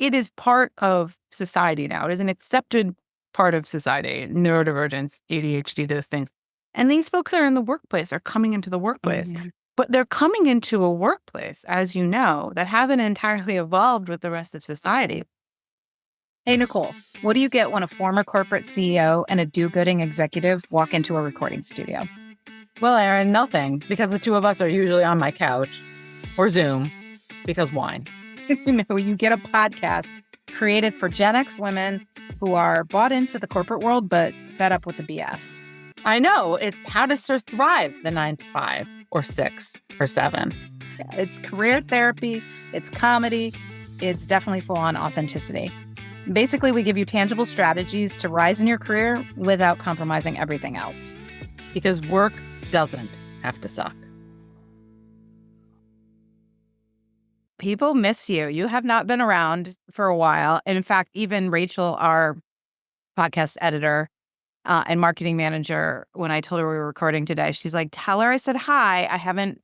it is part of society now. It is an accepted part of society. Neurodivergence, ADHD, those things. And these folks are in the workplace, are coming into the workplace. Mhm. But they're coming into a workplace, as you know, that hasn't entirely evolved with the rest of society. Hey, Nicole, what do you get when a former corporate CEO and a do-gooding executive walk into a recording studio? Well, Aaron, nothing, because the two of us are usually on my couch or Zoom, because wine. You get a podcast created for Gen X women who are bought into the corporate world, but fed up with the BS. I know, it's how to thrive the 9 to 5 or 6 or 7. It's career therapy, it's comedy, it's definitely full-on authenticity. Basically, we give you tangible strategies to rise in your career without compromising everything else. Because work doesn't have to suck. People miss you. You have not been around for a while. And in fact, even Rachel, our podcast editor and marketing manager, when I told her we were recording today, she's like, tell her I said hi. I haven't,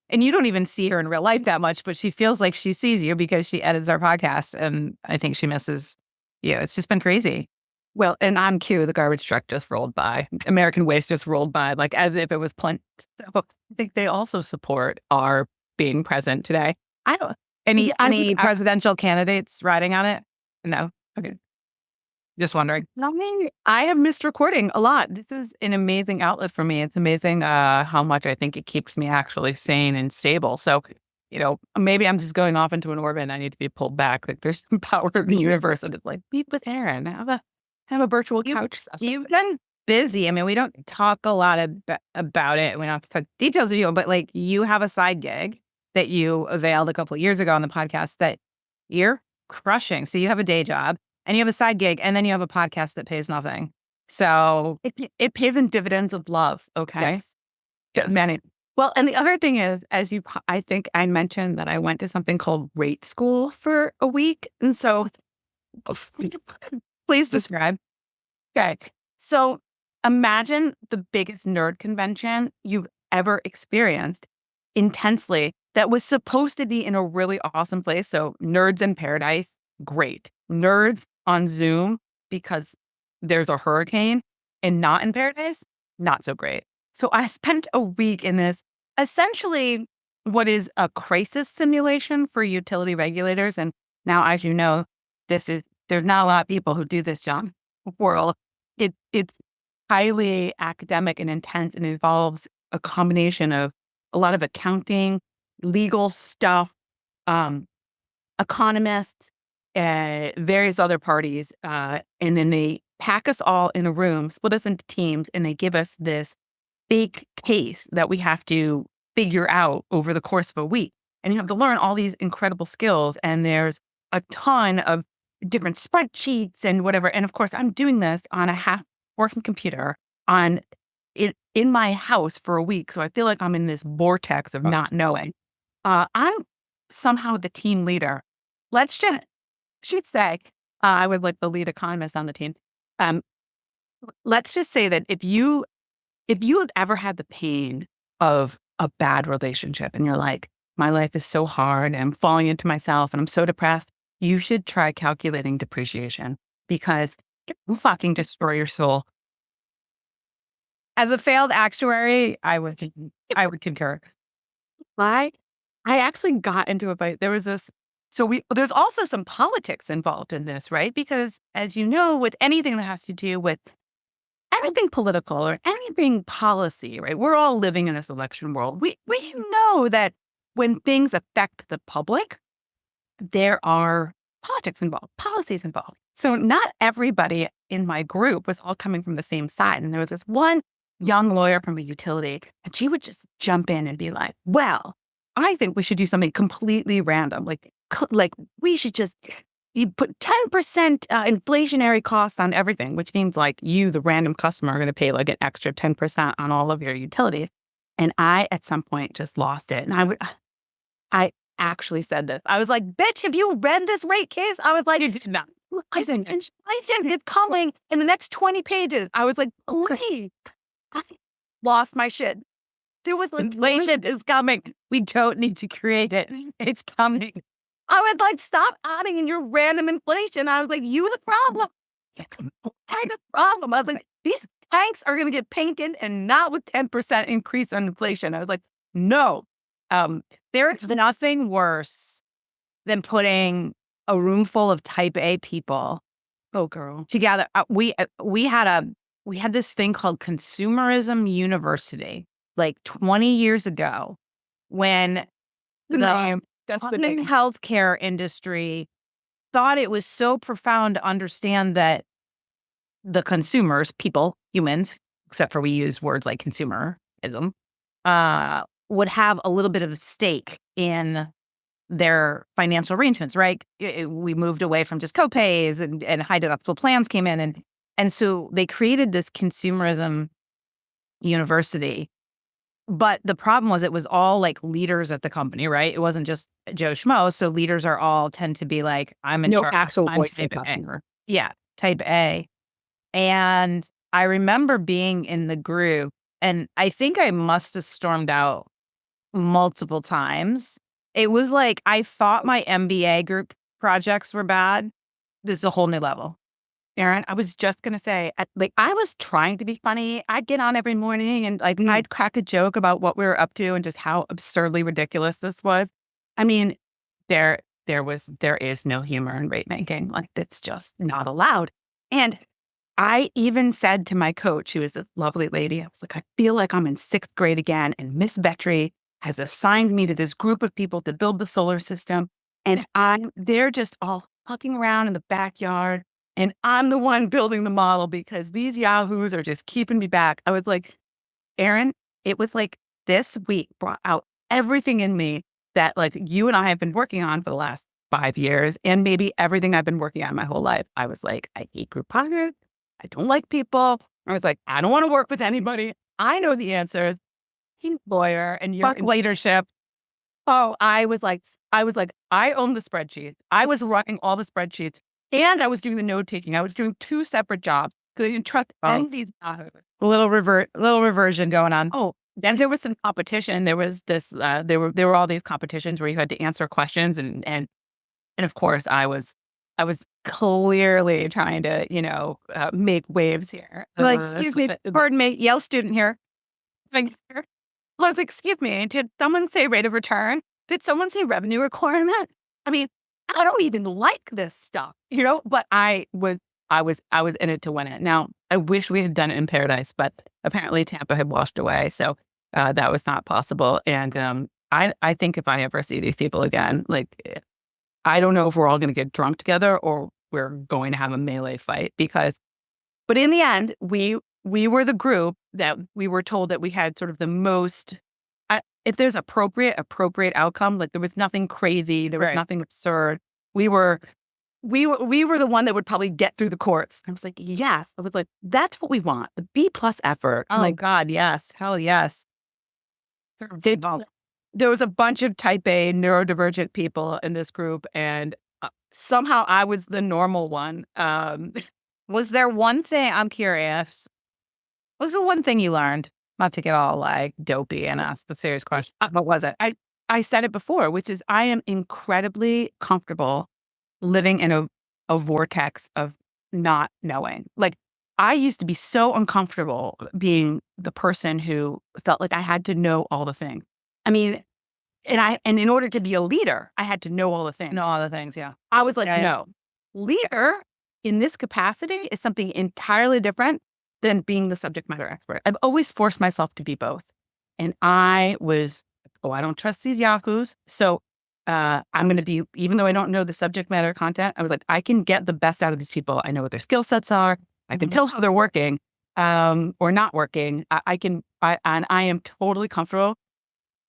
and you don't even see her in real life that much, but she feels like she sees you because she edits our podcast. And I think she misses you. It's just been crazy. Well, and on cue, the garbage truck just rolled by. American Waste just rolled by, like as if it was plenty. So I think they also support our being present today. I don't. Any presidential candidates riding on it? No. Okay. Just wondering. I have missed recording a lot. This is an amazing outlet for me. It's amazing how much I think it keeps me actually sane and stable. So, maybe I'm just going off into an orbit and I need to be pulled back. Like there's some power in the universe and it's like, meet with Aaron, have a virtual couch session. You've been busy. I mean, we don't talk a lot about it. We don't have to talk details of you, but like you have a side gig that you availed a couple of years ago on the podcast that you're crushing. So you have a day job and you have a side gig and then you have a podcast that pays nothing. So it pays in dividends of love. Okay. Yes. Many. Well, and the other thing is, I think I mentioned that I went to something called Rate School for a week. And so please describe. Okay. So imagine the biggest nerd convention you've ever experienced intensely that was supposed to be in a really awesome place. So nerds in paradise, great. Nerds on Zoom because there's a hurricane and not in paradise, not so great. So I spent a week in this essentially what is a crisis simulation for utility regulators. And now, as you know, there's not a lot of people who do this job world. It's highly academic and intense and involves a combination of a lot of accounting, legal stuff, economists, various other parties. And then they pack us all in a room, split us into teams, and they give us this big case that we have to figure out over the course of a week. And you have to learn all these incredible skills. And there's a ton of different spreadsheets and whatever. And of course, I'm doing this on a half-working computer in my house for a week. So I feel like I'm in this vortex of not knowing. I'm somehow the team leader. She'd say, I would like the lead economist on the team. Let's just say that if you have ever had the pain of a bad relationship and you're like, my life is so hard and I'm falling into myself and I'm so depressed, you should try calculating depreciation because it will fucking destroy your soul. As a failed actuary, I would concur. I actually got into a fight. There was this. So there's also some politics involved in this, right? Because as you know, with anything that has to do with anything political or anything policy, right? We're all living in this election world. We know that when things affect the public, there are politics involved, policies involved. So not everybody in my group was all coming from the same side. And there was this one young lawyer from a utility, and she would just jump in and be like, well, I think we should do something completely random. Like we should just put 10% inflationary costs on everything, which means like you, the random customer, are going to pay like an extra 10% on all of your utilities. And I, at some point, just lost it. And I actually said this. I was like, bitch, have you read this rate case? I was like, no. Inflation is coming in the next 20 pages. I was like, please. I lost my shit. There was inflation is coming. We don't need to create it. It's coming. I was like, stop adding in your random inflation. I was like, you the problem. I the problem. I was like, these tanks are going to get painted and not with 10% increase on inflation. I was like, no. There's nothing worse than putting a room full of type A people together. We had this thing called Consumerism University like 20 years ago when the healthcare industry thought it was so profound to understand that the consumers, people, humans, except for we use words like consumerism, would have a little bit of a stake in their financial arrangements, right? We moved away from just copays and high deductible plans came in. And so they created this consumerism university. But the problem was it was all like leaders at the company, right? It wasn't just Joe Schmo. So leaders tend to be like, I'm in charge. Actual I'm voice of type A. customer. Yeah, type A. And I remember being in the group, and I think I must have stormed out multiple times. It was like I thought my MBA group projects were bad. This is a whole new level. Erin, I was just going to say, I was trying to be funny. I'd get on every morning and I'd crack a joke about what we were up to and just how absurdly ridiculous this was. I mean, there is no humor in rate making. Like, it's just not allowed. And I even said to my coach, who was this lovely lady, I was like, I feel like I'm in 6th grade again. And Miss Betry has assigned me to this group of people to build the solar system. And they're just all fucking around in the backyard. And I'm the one building the model because these yahoos are just keeping me back. I was like, Erin, it was like this week brought out everything in me that like you and I have been working on for the last 5 years and maybe everything I've been working on my whole life. I was like, I hate group projects. I don't like people. I was like, I don't want to work with anybody. I know the answers. He's a lawyer and you're leadership. Oh, I was like, I own the spreadsheet. I was running all the spreadsheets. And I was doing the note taking. I was doing 2 separate jobs because I didn't trust any of these. A little reversion going on. Oh, then there was some competition. There was this. There were all these competitions where you had to answer questions, and of course I was clearly trying to make waves here. Like, excuse me, pardon me, Yale student here. I was like, excuse me, did someone say rate of return? Did someone say revenue requirement? I mean, I don't even like this stuff, but I was in it to win it. Now, I wish we had done it in Paradise, but apparently Tampa had washed away. So that was not possible. And I think if I ever see these people again, like, I don't know if we're all going to get drunk together or we're going to have a melee fight but in the end, we were the group that we were told that we had sort of the most, if there's appropriate outcome, like there was nothing crazy, there was nothing absurd. We were the one that would probably get through the courts. I was like, yes. I was like, that's what we want. The B+ effort. Oh my God, yes. Hell yes. There was a bunch of type A neurodivergent people in this group, and somehow I was the normal one. Was there one thing, I'm curious, what was the one thing you learned? Not to get all like dopey and ask the serious question. What was it? I said it before, which is I am incredibly comfortable living in a vortex of not knowing. Like, I used to be so uncomfortable being the person who felt like I had to know all the things. I mean, and in order to be a leader, I had to know all the things. Know all the things, yeah. I was like, no. Leader in this capacity is something entirely different than being the subject matter expert. I've always forced myself to be both. And I was, I don't trust these yahoos. So I'm going to be, even though I don't know the subject matter content, I was like, I can get the best out of these people. I know what their skill sets are. I can tell how they're working or not working. And I am totally comfortable,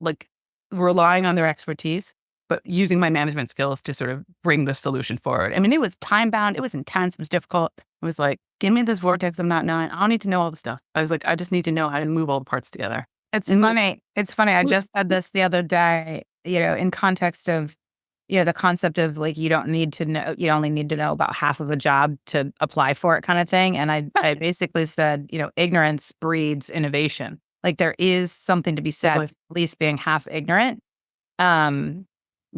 like, relying on their expertise, but using my management skills to sort of bring the solution forward. I mean, it was time bound. It was intense. It was difficult. It was like, give me this vortex I'm not knowing. I don't need to know all the stuff. I was like, I just need to know how to move all the parts together. It's funny. I just said this the other day, in context of, the concept of like, you only need to know about half of a job to apply for it kind of thing. And I basically said, ignorance breeds innovation. Like, there is something to be said, at least being half ignorant.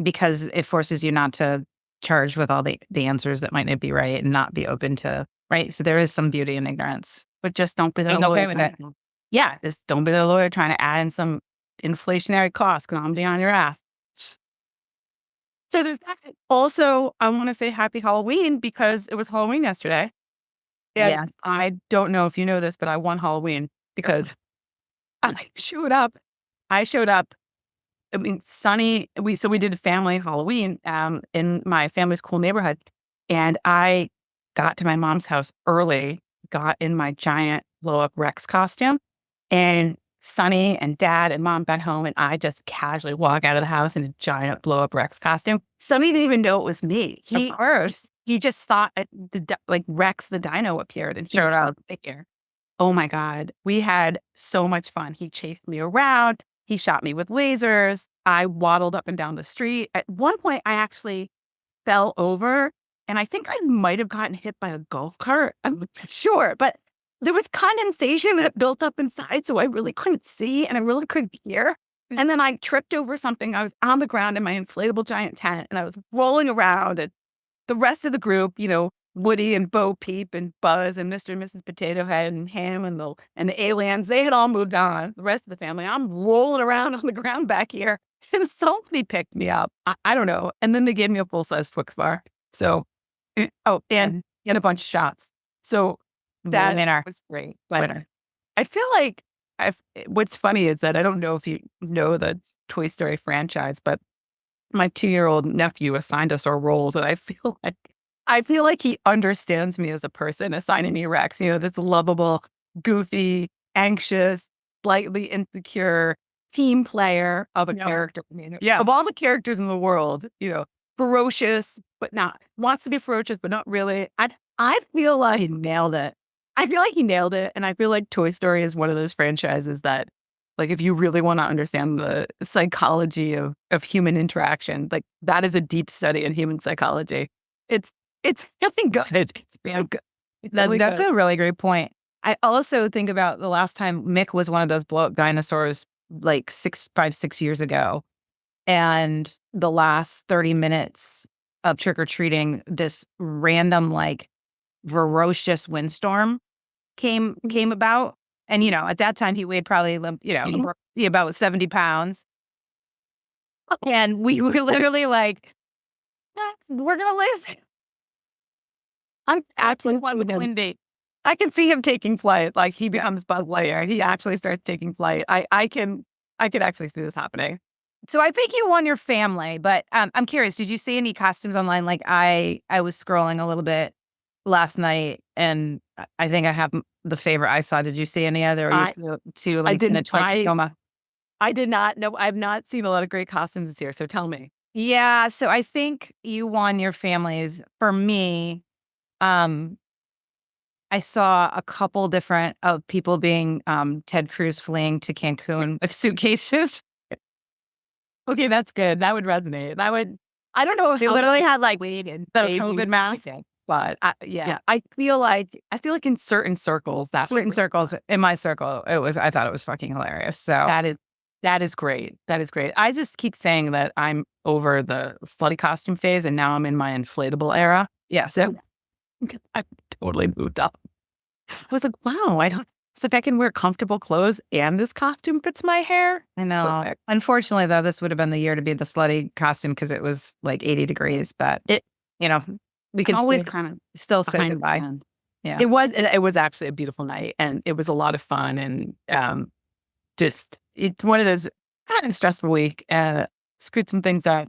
because it forces you not to charge with all the answers that might not be right and not be open to, right? So there is some beauty in ignorance. But just don't be the I'm lawyer. okay with it. Yeah, just don't be the lawyer trying to add in some inflationary costs because I'm on your ass. So there's that. Also, I want to say happy Halloween because it was Halloween yesterday. And Yes. I don't know if you know this, but I won Halloween because I showed up. I showed up. I mean, Sunny, we did a family Halloween in my family's cool neighborhood. And I got to my mom's house early, got in my giant blow up Rex costume. And Sonny and Dad and Mom got home, and I just casually walk out of the house in a giant blow up Rex costume. Sonny didn't even know it was me. Of course. He just thought like Rex the Dino appeared and Showed up. here. Oh my God. We had so much fun. He chased me around. He shot me with lasers. I waddled up and down the street. At one point, I actually fell over, and I think I might have gotten hit by a golf cart. I'm not sure, but there was condensation that built up inside, so I really couldn't see and I really couldn't hear. And then I tripped over something. I was on the ground in my inflatable giant tent, and I was rolling around, and the rest of the group, Woody and Bo Peep and Buzz and Mr. and Mrs. Potato Head and Ham and the aliens, they had all moved on. The rest of the family, I'm rolling around on the ground back here. And somebody picked me up. I don't know. And then they gave me a full-size Twix bar. So, and a bunch of shots. So that Winner. was great. But Winner. I feel like what's funny is that I don't know if you know the Toy Story franchise, but my 2-year-old nephew assigned us our roles, and I feel like he understands me as a person, assigning me Rex, this lovable, goofy, anxious, slightly insecure team player of a character. Of all the characters in the world, ferocious, but not, wants to be ferocious, but not really. I feel like he nailed it. I feel like he nailed it. And I feel like Toy Story is one of those franchises that, like, if you really want to understand the psychology of human interaction, like, that is a deep study in human psychology. It's really good. It's really good. That's a really great point. I also think about the last time Mick was one of those blow up dinosaurs, like 6 years ago. And the last 30 minutes of trick or treating, this random, like, ferocious windstorm came about. And, at that time he weighed probably, about 70 pounds. And we were literally like, we're going to lose. I'm absolutely with Wendy. I can see him taking flight. Like, he becomes Buzz Lightyear. He actually starts taking flight. I could actually see this happening. So I think you won your family, but I'm curious, did you see any costumes online? Like, I was scrolling a little bit last night, and I think I have the favorite I saw. Did you see any other? I didn't. I did not. No, I've not seen a lot of great costumes this year. So tell me. Yeah, so I think you won your families. For me, I saw a couple different of people being Ted Cruz fleeing to Cancun with suitcases. Okay, that's good. That would resonate. I don't know if They literally had like the COVID mask. but I feel like in certain circles, In my circle, I thought it was fucking hilarious. So that is great. That is great. I just keep saying that I'm over the slutty costume phase, and now I'm in my inflatable era. yeah. So I totally moved up. I was like, wow, I can wear comfortable clothes and this costume fits my hair. I know. Perfect. Unfortunately, though, this would have been the year to be the slutty costume because it was like 80 degrees. But we can always kind of still say goodbye. Yeah, it was actually a beautiful night, and it was a lot of fun, and it's one of those kind of stressful week. Screwed some things up.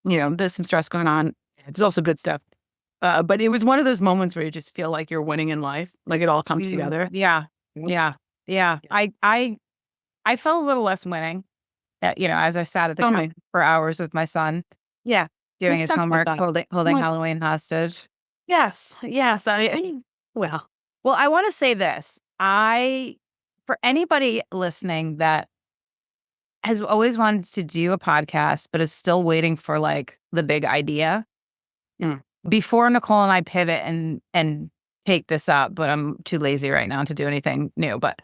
There's some stress going on. There's also good stuff. But it was one of those moments where you just feel like you're winning in life, like it all comes together. Yeah. I felt a little less winning, as I sat at the counter for hours with my son. Yeah, doing his homework, holding Halloween hostage. Yes. Well, I want to say this. For anybody listening that has always wanted to do a podcast, but is still waiting for like the big idea. Before Nicole and I pivot and take this up, but I'm too lazy right now to do anything new. But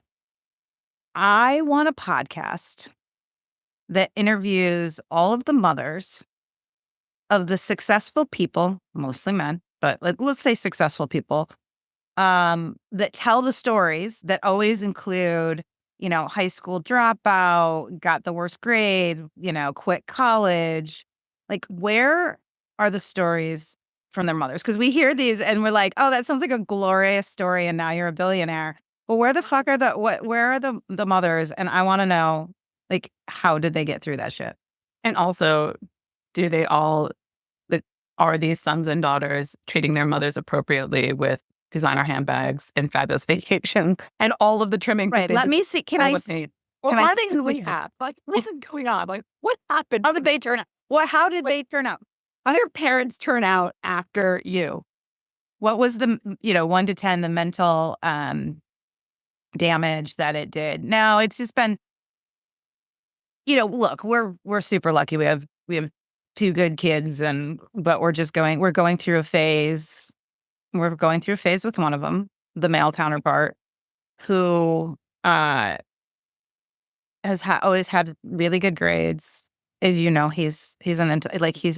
I want a podcast that interviews all of the mothers of the successful people, mostly men, but let's say successful people, that tell the stories that always include, high school dropout, got the worst grade, quit college. Like, where are the stories from their mothers? Because we hear these and we're like, oh, that sounds like a glorious story, and now you're a billionaire. But where the fuck are where are the mothers? And I want to know, like, how did they get through that shit? And also, do they all, are these sons and daughters treating their mothers appropriately with designer handbags and fabulous vacations and all of the trimming? Right. Let me see. Can I? Or can I- are they who we have? Like, what's going on? Like, what happened? How did they turn out? Well, how did they turn out? How did your parents turn out after you? What was the 1 to 10 the mental damage that it did? No, it's just been, look, we're super lucky. We have 2 good kids, but we're going through a phase. We're going through a phase with one of them, the male counterpart, who has always had really good grades. As you know, he's he's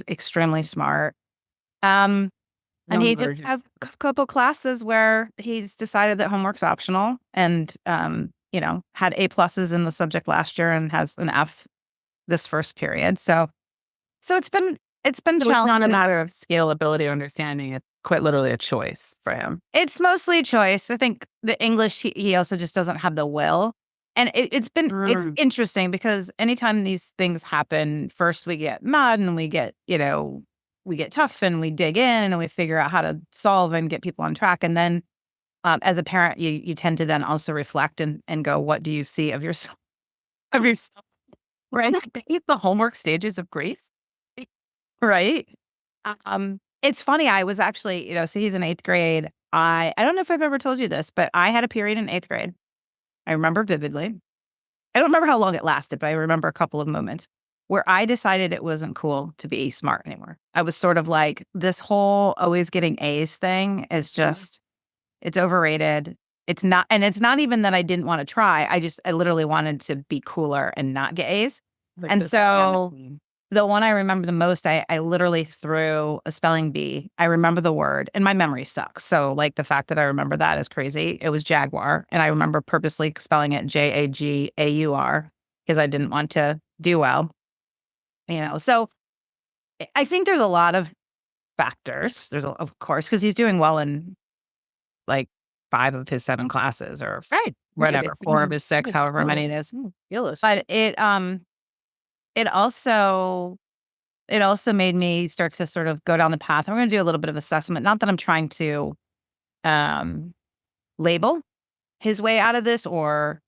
extremely smart. And he just has a couple classes where he's decided that homework's optional, and had A+ in the subject last year and has an F this first period. So it's been So it's not a challenging. matter of scalability or understanding. It's quite literally a choice for him. It's mostly a choice. I think the English, he also just doesn't have the will. And it's interesting because anytime these things happen, first we get mad and we get tough and we dig in and we figure out how to solve and get people on track. And then as a parent, you tend to then also reflect and go, what do you see of yourself? Right. It's the homework stages of grief. Right. It's funny. I was actually, so he's in 8th grade. I don't know if I've ever told you this, but I had a period in 8th grade. I remember vividly. I don't remember how long it lasted, but I remember a couple of moments where I decided it wasn't cool to be smart anymore. I was sort of like, this whole always getting A's thing is just, it's overrated. It's not even that I didn't want to try. I literally wanted to be cooler and not get A's. And so the one I remember the most, I literally threw a spelling bee. I remember the word, and my memory sucks. So like the fact that I remember that is crazy. It was jaguar, and I remember purposely spelling it Jaguar because I didn't want to do well. So I think there's a lot of factors. Of course, because he's doing well in like 5 of his 7 classes, or whatever, 4 of his 6, however many it is. But it also made me start to sort of go down the path. I'm going to do a little bit of assessment. Not that I'm trying to label his way out of this or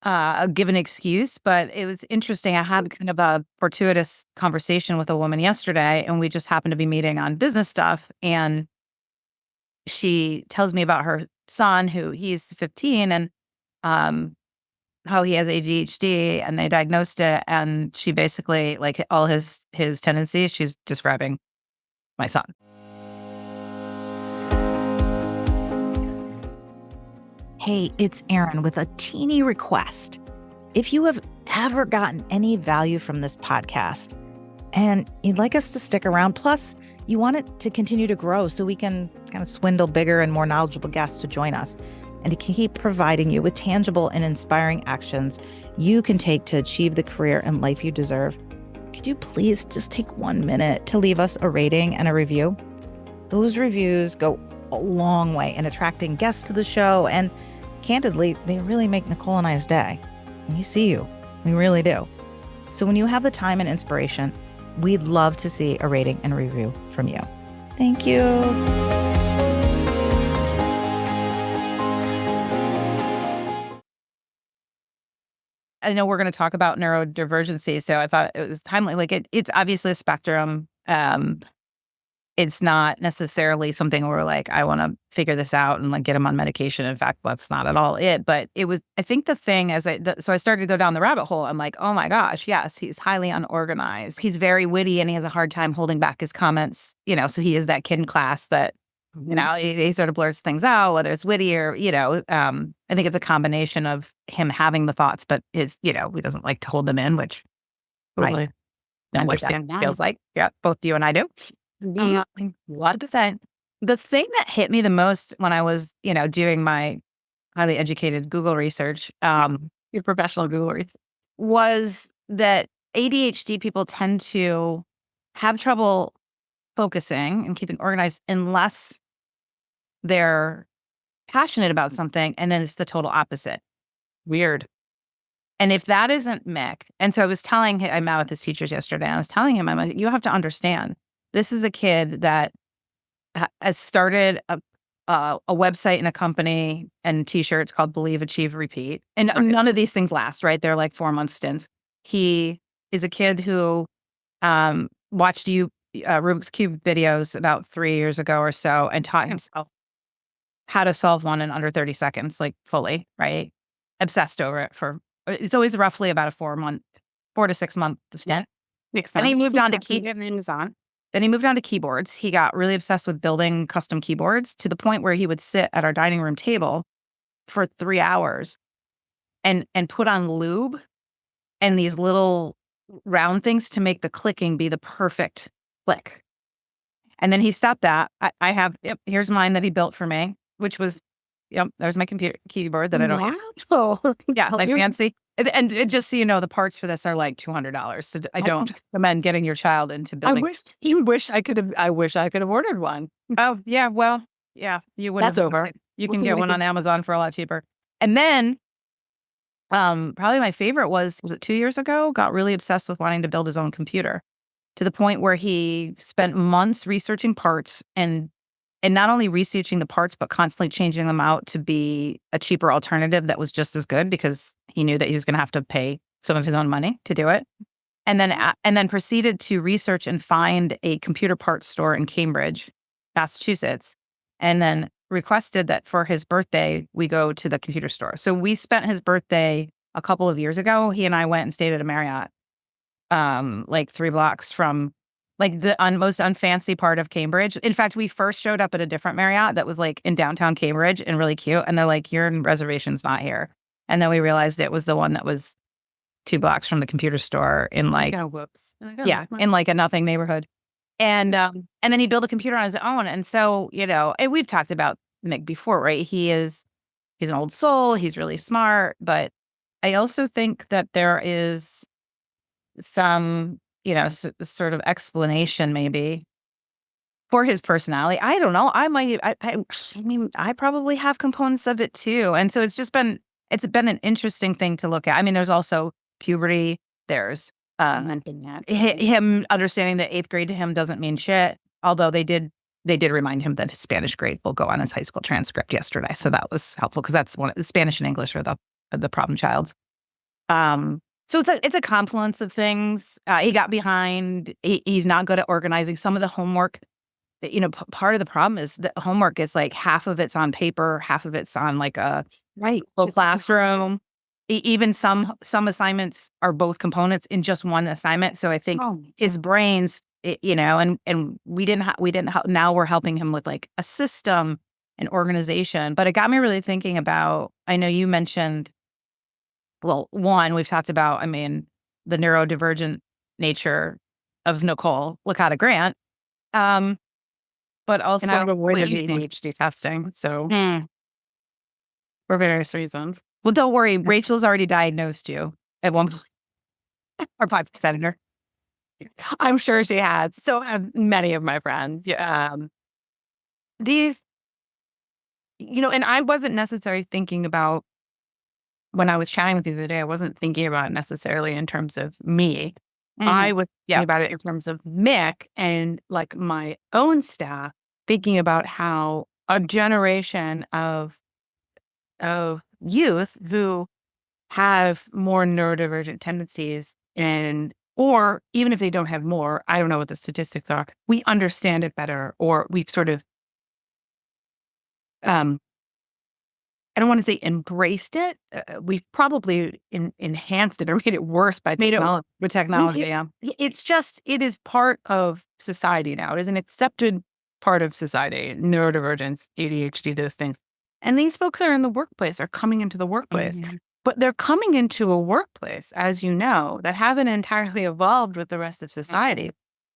give an excuse, but it was interesting. I had kind of a fortuitous conversation with a woman yesterday, and we just happened to be meeting on business stuff. And she tells me about her son, who he's 15, and how he has ADHD, and they diagnosed it. And she basically, like, all his tendencies, she's describing my son. Hey, it's Erin with a teeny request. If you have ever gotten any value from this podcast and you'd like us to stick around, plus you want it to continue to grow so we can kind of swindle bigger and more knowledgeable guests to join us, and to keep providing you with tangible and inspiring actions you can take to achieve the career and life you deserve, could you please just take 1 minute to leave us a rating and a review? Those reviews go a long way in attracting guests to the show, and candidly, they really make Nicole and I's day. We see you. We really do. So when you have the time and inspiration, we'd love to see a rating and review from you. Thank you. I know we're going to talk about neurodivergency, so I thought it was timely. Like, it's obviously a spectrum. It's not necessarily something where, like, I want to figure this out and, like, get him on medication. In fact, that's not at all it. But it was, I think the thing so I started to go down the rabbit hole. I'm like, oh my gosh, yes, he's highly unorganized. He's very witty, and he has a hard time holding back his comments. So he is that kid in class that, he sort of blurs things out, whether it's witty or, I think it's a combination of him having the thoughts, but he doesn't like to hold them in, which Totally. know what Understand that that. feels like. Yeah, both you and I do. What the thing? The thing that hit me the most when I was, doing my highly educated Google research, Your professional Google research. was that ADHD people tend to have trouble focusing and keeping organized unless they're passionate about something, and then it's the total opposite. Weird. And if that isn't Mick, and so I was telling him, I met with his teachers yesterday, and I was telling him, I'm like, you have to understand, this is a kid that has started a website and a company and T-shirts called Believe, Achieve, Repeat. And none of these things last, right? They're like 4-month stints. He is a kid who watched Rubik's Cube videos about 3 years ago or so and taught himself how to solve one in under 30 seconds, like fully, right? Obsessed over it it's always roughly about a 4 to 6 month stint. And he moved on to Then he moved on to keyboards. He got really obsessed with building custom keyboards to the point where he would sit at our dining room table for 3 hours and put on lube and these little round things to make the clicking be the perfect click. And then he stopped that. I have, here's mine that he built for me, which was, there's my computer keyboard that I don't. Wow. Yeah, my fancy. And just so you know, the parts for this are like $200. So I don't recommend getting your child into building. I wish I could have ordered one. Oh, yeah. Well, yeah, you would. That's over. You can get one on Amazon for a lot cheaper. And then probably my favorite was it 2 years ago? Got really obsessed with wanting to build his own computer to the point where he spent months researching parts and not only researching the parts, but constantly changing them out to be a cheaper alternative that was just as good because he knew that he was going to have to pay some of his own money to do it. And then proceeded to research and find a computer parts store in Cambridge, Massachusetts, and then requested that for his birthday, we go to the computer store. So we spent his birthday a couple of years ago. He and I went and stayed at a Marriott, like 3 blocks from like the most unfancy part of Cambridge. In fact, we first showed up at a different Marriott that was like in downtown Cambridge and really cute. And they're like, your reservation's not here. And then we realized it was the one that was 2 blocks from the computer store in like, whoops. in like a nothing neighborhood. And then he built a computer on his own. And so, and we've talked about Mick before, right? He's an old soul. He's really smart. But I also think that there is some, sort of explanation maybe for his personality. I don't know. I probably have components of it too. And so it's been an interesting thing to look at. I mean, there's also puberty. There's him understanding that 8th grade to him doesn't mean shit. Although they did remind him that his Spanish grade will go on his high school transcript yesterday. So that was helpful because that's the Spanish and English are the problem childs. So it's a confluence of things. He got behind. He's not good at organizing some of the homework. Part of the problem is that homework is like half of it's on paper, half of it's on like a little classroom. Even some assignments are both components in just one assignment. So I think his brains, and we didn't. Now we're helping him with like a system and organization. But it got me really thinking about. I know you mentioned. Well, one, we've talked about, the neurodivergent nature of Nicole Licata Grant, but also and I've avoided ADHD testing, so for various reasons. Well, don't worry, Rachel's already diagnosed you at one point. Our podcast senator. I'm sure she had. So have many of my friends. These, and I wasn't necessarily thinking about. When I was chatting with you the other day, I wasn't thinking about it necessarily in terms of me. Mm-hmm. I was thinking about it in terms of Mick and like my own staff, thinking about how a generation of youth who have more neurodivergent tendencies or even if they don't have more, I don't know what the statistics are, we understand it better or we've sort of I don't want to say embraced it. We've probably enhanced it or made it worse by technology. With technology, yeah. It is part of society now. It is an accepted part of society. Neurodivergence, ADHD, those things. And these folks are in the workplace, are coming into the workplace. Mm-hmm. But they're coming into a workplace, as you know, that hasn't entirely evolved with the rest of society.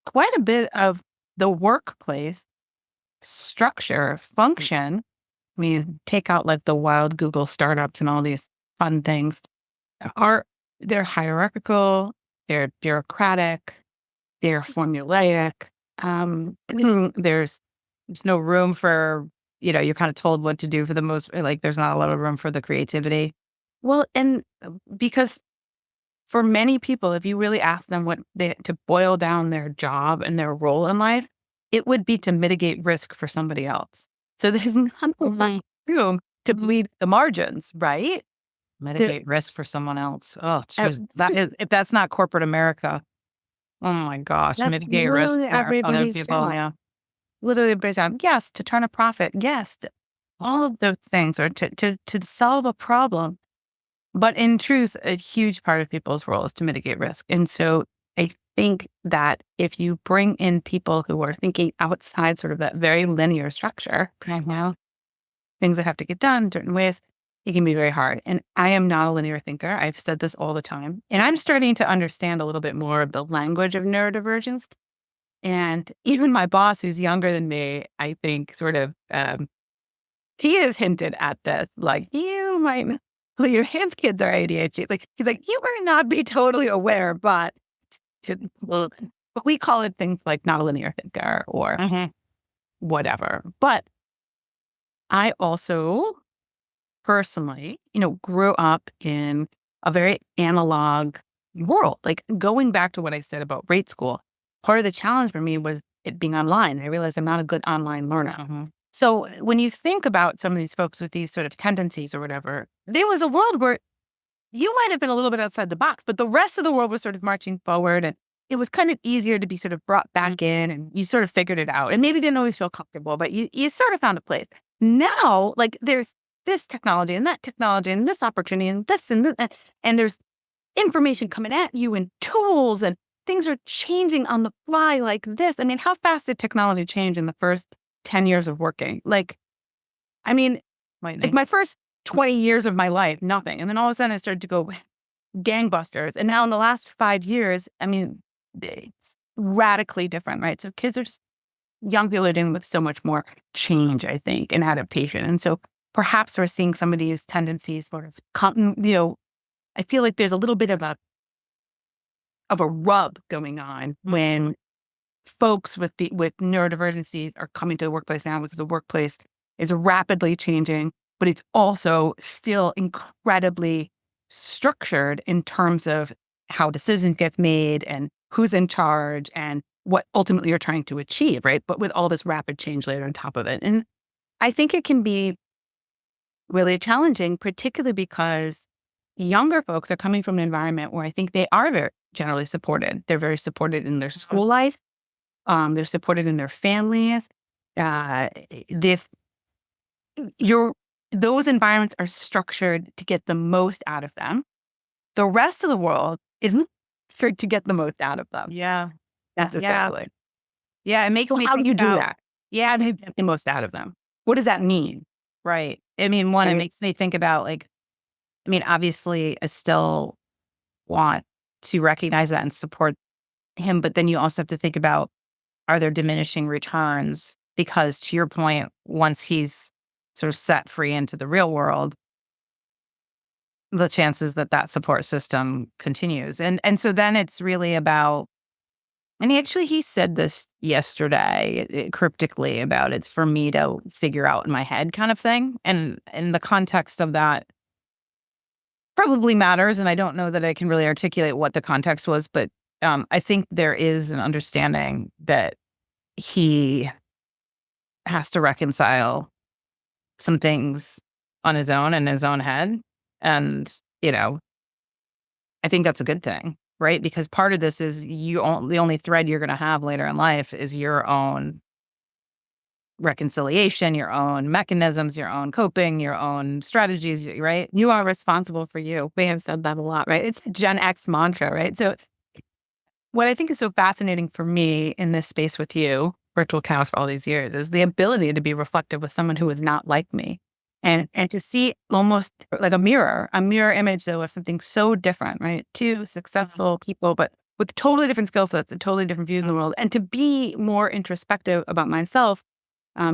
Quite a bit of the workplace structure, function, I mean, take out like the wild Google startups and all these fun things, they're hierarchical, they're bureaucratic, they're formulaic. There's no room for, you're kind of told what to do for the most, like there's not a lot of room for the creativity. Well, and because for many people, if you really ask them to boil down their job and their role in life, it would be to mitigate risk for somebody else. So there's not a lot of room to bleed the margins, right? Mitigate risk for someone else. Oh, if that's not corporate America, oh my gosh, mitigate risk for other everybody's people. job. Yeah. Literally everybody's job. Yes, to turn a profit. Yes, all of those things are to solve a problem. But in truth, a huge part of people's role is to mitigate risk. And so I think that if you bring in people who are thinking outside sort of that very linear structure right now, things that have to get done certain ways, it can be very hard. And I am not a linear thinker. I've said this all the time. And I'm starting to understand a little bit more of the language of neurodivergence. And even my boss, who's younger than me, I think sort of, he has hinted at this, like, you might, well, his kids are ADHD. Like, he's like, you might not be totally aware, but we call it things like not a linear thinker or whatever. But I also personally, grew up in a very analog world. Like going back to what I said about grade school, part of the challenge for me was it being online. I realized I'm not a good online learner. So when you think about some of these folks with these sort of tendencies or whatever, there was a world where you might have been a little bit outside the box, but the rest of the world was sort of marching forward, and it was kind of easier to be sort of brought back in, and you sort of figured it out, and maybe didn't always feel comfortable, but you sort of found a place. Now, like there's this technology and that technology and this opportunity and this and there's information coming at you and tools, and things are changing on the fly like this. I mean, how fast did technology change in the first 10 years of working? Like my first 20 years of my life, nothing. And then all of a sudden I started to go gangbusters. And now in the last 5 years, I mean, it's radically different, right? So young people are dealing with so much more change, I think, and adaptation. And so perhaps we're seeing some of these tendencies sort of come, I feel like there's a little bit of a rub going on when folks with neurodivergencies are coming to the workplace now, because the workplace is rapidly changing, but it's also still incredibly structured in terms of how decisions get made and who's in charge and what ultimately you're trying to achieve, right? But with all this rapid change later on top of it. And I think it can be really challenging, particularly because younger folks are coming from an environment where I think they are very generally supported. They're very supported in their school life. They're supported in their families. Those environments are structured to get the most out of them. The rest of the world isn't structured to get the most out of them. Yeah. Necessarily. Yeah. It makes me How do think you do about- that? Yeah, to get the most out of them. What does that mean? Right. I mean, it Right. makes me think about obviously I still want to recognize that and support him, but then you also have to think about, are there diminishing returns? Because to your point, once he's sort of set free into the real world, the chances that support system continues. And so then it's really about, and he said this yesterday cryptically about it's for me to figure out in my head kind of thing. And in the context of that probably matters. And I don't know that I can really articulate what the context was, but I think there is an understanding that he has to reconcile some things on his own in his own head. And, I think that's a good thing, right? Because part of this is the only thread you're going to have later in life is your own reconciliation, your own mechanisms, your own coping, your own strategies, right? You are responsible for you. We have said that a lot, right? It's the Gen X mantra, right? So what I think is so fascinating for me in this space with you, virtual couch for all these years, is the ability to be reflective with someone who is not like me and to see almost like a mirror image though of something so different, right? Two successful people, but with totally different skill sets and totally different views in the world, and to be more introspective about myself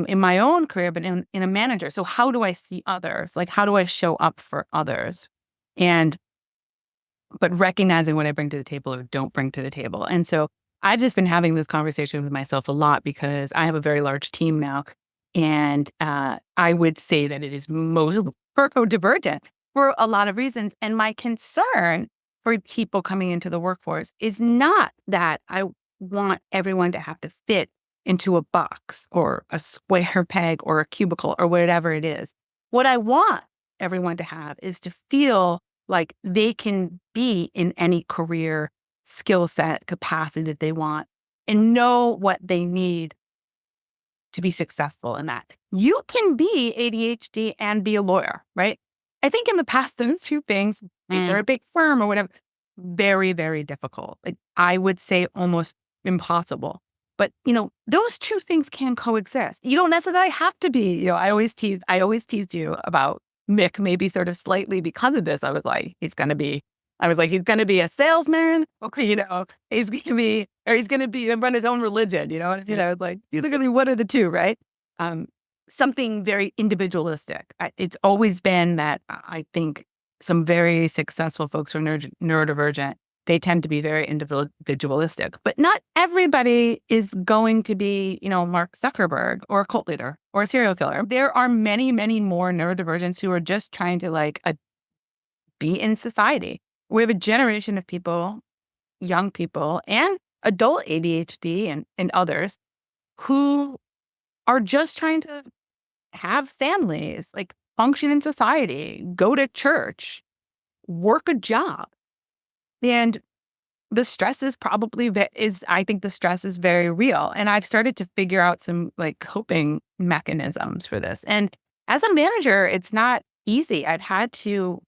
in my own career, but in a manager. So how do I see others? Like, how do I show up for others? But recognizing what I bring to the table or don't bring to the table. And so I've just been having this conversation with myself a lot because I have a very large team now. And I would say that it is most neurodivergent for a lot of reasons. And my concern for people coming into the workforce is not that I want everyone to have to fit into a box or a square peg or a cubicle or whatever it is. What I want everyone to have is to feel like they can be in any career, skill set, capacity that they want and know what they need to be successful in that. You can be ADHD and be a lawyer, right? I think in the past, those two things, if they're a big firm or whatever, very, very difficult. Like, I would say almost impossible. But, those two things can coexist. You don't necessarily have to be, I always teased you about Mick, maybe sort of slightly because of this. I was like, he's going to be a salesman. Okay, he's going to be run his own religion. You know what I mean? I was like, either going to be one of the two, right? Something very individualistic. It's always been that I think some very successful folks who are neurodivergent, they tend to be very individualistic. But not everybody is going to be, Mark Zuckerberg or a cult leader or a serial killer. There are many, many more neurodivergents who are just trying to be in society. We have a generation of people, young people, and adult ADHD and others who are just trying to have families, function in society, go to church, work a job. And the stress is I think the stress is very real. And I've started to figure out some coping mechanisms for this. And as a manager, it's not easy. I've had to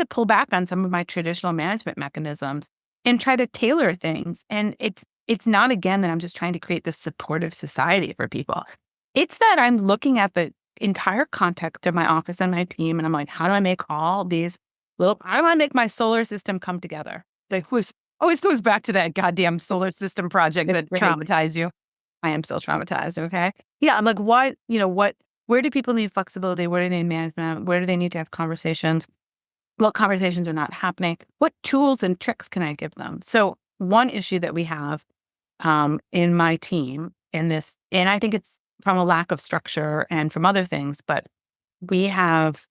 pull back on some of my traditional management mechanisms and try to tailor things. And it's not, again, that I'm just trying to create this supportive society for people. It's that I'm looking at the entire context of my office and my team, and I'm like, how do I make all these how do I make my solar system come together? Always goes back to that goddamn solar system project that traumatized you. I am still traumatized, okay? Yeah, I'm like, where do people need flexibility? Where do they need management? Where do they need to have conversations? What conversations are not happening? What tools and tricks can I give them? So one issue that we have in my team and I think it's from a lack of structure and from other things, but we have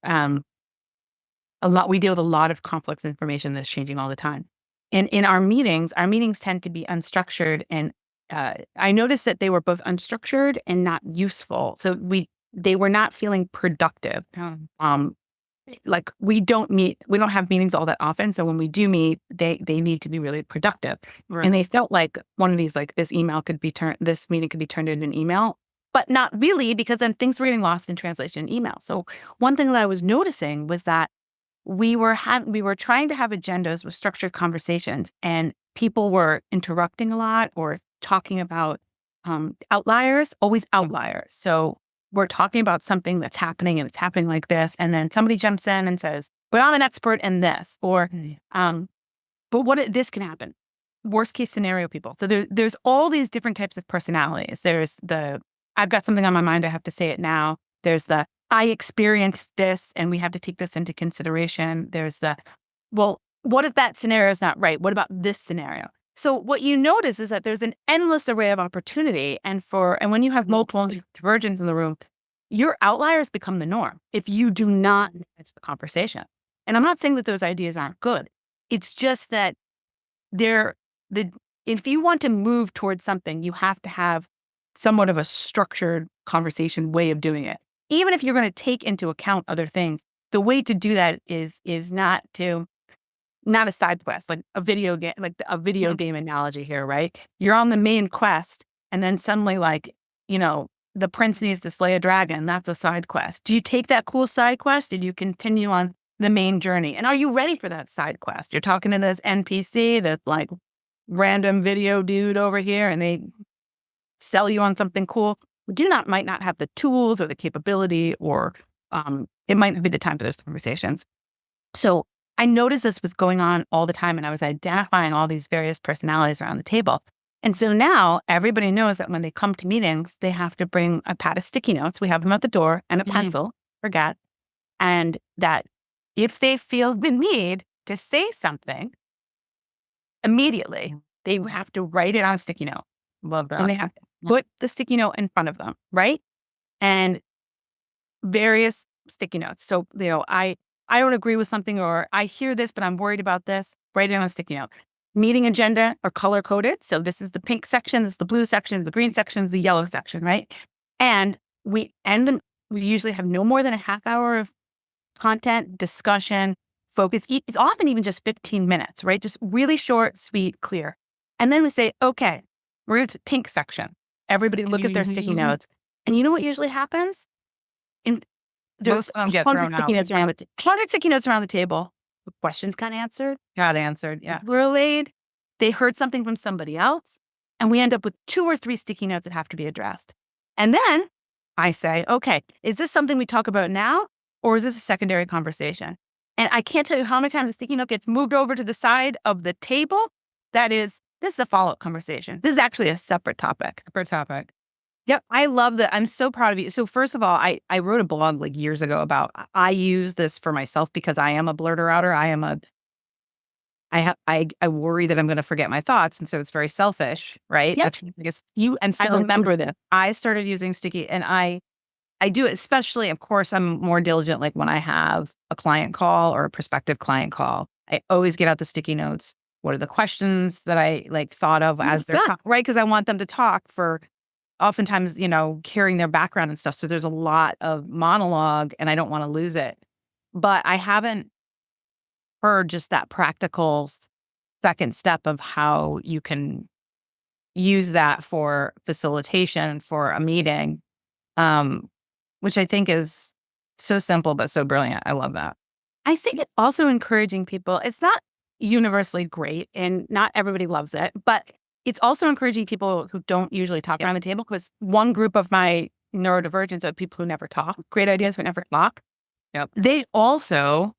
we deal with a lot of complex information that's changing all the time. And in our meetings tend to be unstructured. And I noticed that they were both unstructured and not useful. So they were not feeling productive. We don't have meetings all that often. So when we do meet, they need to be really productive. Right. And they felt like one of these, this meeting could be turned into an email, but not really, because then things were getting lost in translation in email. So one thing that I was noticing was that we were trying to have agendas with structured conversations, and people were interrupting a lot or talking about outliers, always outliers. So we're talking about something that's happening and it's happening like this. And then somebody jumps in and says, but I'm an expert in this, or, but this can happen. Worst case scenario people. So there's all these different types of personalities. There's I've got something on my mind, I have to say it now. There's I experienced this and we have to take this into consideration. There's well, what if that scenario is not right? What about this scenario? So what you notice is that there's an endless array of opportunity. And when you have multiple divergents in the room, your outliers become the norm if you do not manage the conversation. And I'm not saying that those ideas aren't good. It's just that if you want to move towards something, you have to have somewhat of a structured conversation way of doing it. Even if you're going to take into account other things, the way to do that is not a side quest, like a video game, game analogy here, right? You're on the main quest, and then suddenly, the prince needs to slay a dragon. That's a side quest. Do you take that cool side quest? Or do you continue on the main journey? And are you ready for that side quest? You're talking to this NPC, this random video dude over here, and they sell you on something cool. might not have the tools or the capability, or it might not be the time for those conversations. So I noticed this was going on all the time, and I was identifying all these various personalities around the table. And so now everybody knows that when they come to meetings, they have to bring a pad of sticky notes. We have them at the door, and a pencil, forget. And that if they feel the need to say something, immediately they have to write it on a sticky note. Love that. And they have to put the sticky note in front of them, right? And various sticky notes. So, I don't agree with something, or I hear this, but I'm worried about this. Write it on a sticky note. Meeting agenda are color coded. So this is the pink section, this is the blue section, the green section, the yellow section, right? And we usually have no more than a half hour of content, discussion, focus. It's often even just 15 minutes, right? Just really short, sweet, clear. And then we say, okay, we're at the pink section. Everybody look at their sticky notes. And you know what usually happens? There's 100 sticky notes around 100 sticky notes around the table. The questions got answered. Yeah. Relayed. They heard something from somebody else. And we end up with 2 or 3 sticky notes that have to be addressed. And then I say, okay, is this something we talk about now? Or is this a secondary conversation? And I can't tell you how many times a sticky note gets moved over to the side of the table. This is a follow-up conversation. This is actually a separate topic. Yep. I love that. I'm so proud of you. So first of all, I wrote a blog like years ago about, I use this for myself because I am a blurter outer. I worry that I'm going to forget my thoughts. And so it's very selfish, right? Yep. I remember that. I started using sticky, and I do it, especially, of course, I'm more diligent. Like when I have a client call or a prospective client call, I always get out the sticky notes. What are the questions that I thought of as they're right? Because I want them to talk for oftentimes, hearing their background and stuff. So there's a lot of monologue, and I don't want to lose it. But I haven't heard just that practical second step of how you can use that for facilitation for a meeting, which I think is so simple but so brilliant. I love that. I think it's also encouraging people. It's not universally great, and not everybody loves it, but it's also encouraging people who don't usually talk around the table, because one group of my neurodivergents are people who never talk, great ideas but never talk. Yep. They also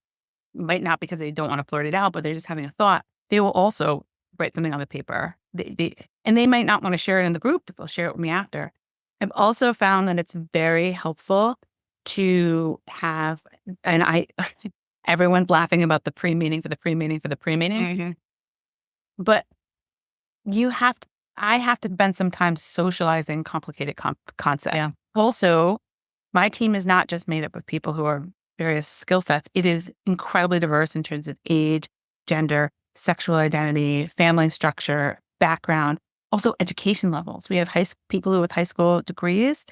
might not, because they don't want to blurt it out, but they're just having a thought. They will also write something on the paper. And they might not want to share it in the group, but they'll share it with me after. I've also found that it's very helpful to have, and everyone's laughing about the pre-meeting for the pre-meeting for the pre-meeting, but I have to spend some time socializing complicated concepts. Yeah. Also, my team is not just made up of people who are various skill sets. It is incredibly diverse in terms of age, gender, sexual identity, family structure, background, also education levels. We have people who with high school degrees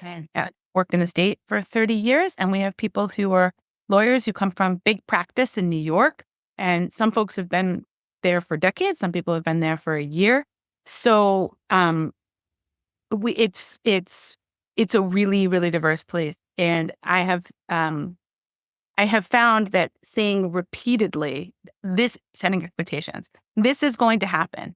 worked in the state for 30 years, and we have people who are lawyers who come from big practice in New York, and some folks have been there for decades. Some people have been there for a year. So it's a really, really diverse place. And I have found that saying repeatedly, setting expectations, this is going to happen.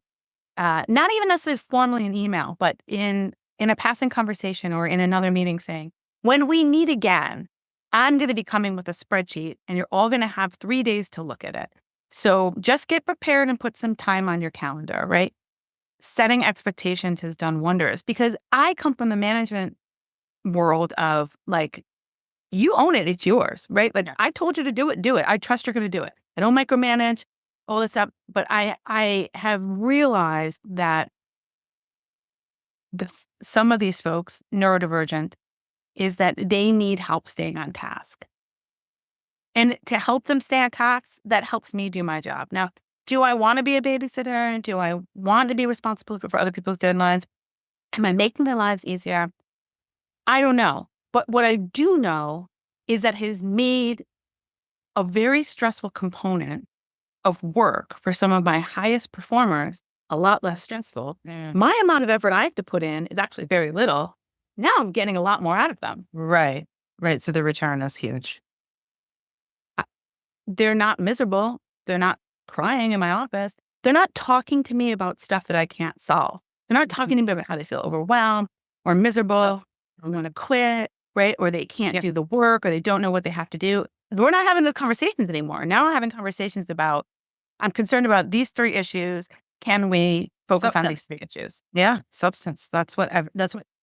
Not even necessarily formally in email, but in a passing conversation or in another meeting, saying, when we meet again, I'm going to be coming with a spreadsheet, and you're all going to have 3 days to look at it. So just get prepared and put some time on your calendar, right? Setting expectations has done wonders, because I come from the management world of you own it, it's yours, right? I told you to do it, do it. I trust you're going to do it. I don't micromanage all this stuff, but I have realized that some of these folks, neurodivergent, is that they need help staying on task. And to help them stay on task, that helps me do my job. Now, do I want to be a babysitter? Do I want to be responsible for other people's deadlines? Am I making their lives easier? I don't know. But what I do know is that it has made a very stressful component of work for some of my highest performers a lot less stressful. Yeah. My amount of effort I have to put in is actually very little. Now I'm getting a lot more out of them. Right. So the return is huge. They're not miserable. They're not crying in my office. They're not talking to me about stuff that I can't solve. They're not talking to me about how they feel overwhelmed or miserable. I'm going to quit, right? Or they can't do the work, or they don't know what they have to do. We're not having those conversations anymore. Now we're having conversations about, I'm concerned about these 3 issues. Can we focus on these 3 issues? Yeah, substance. That's what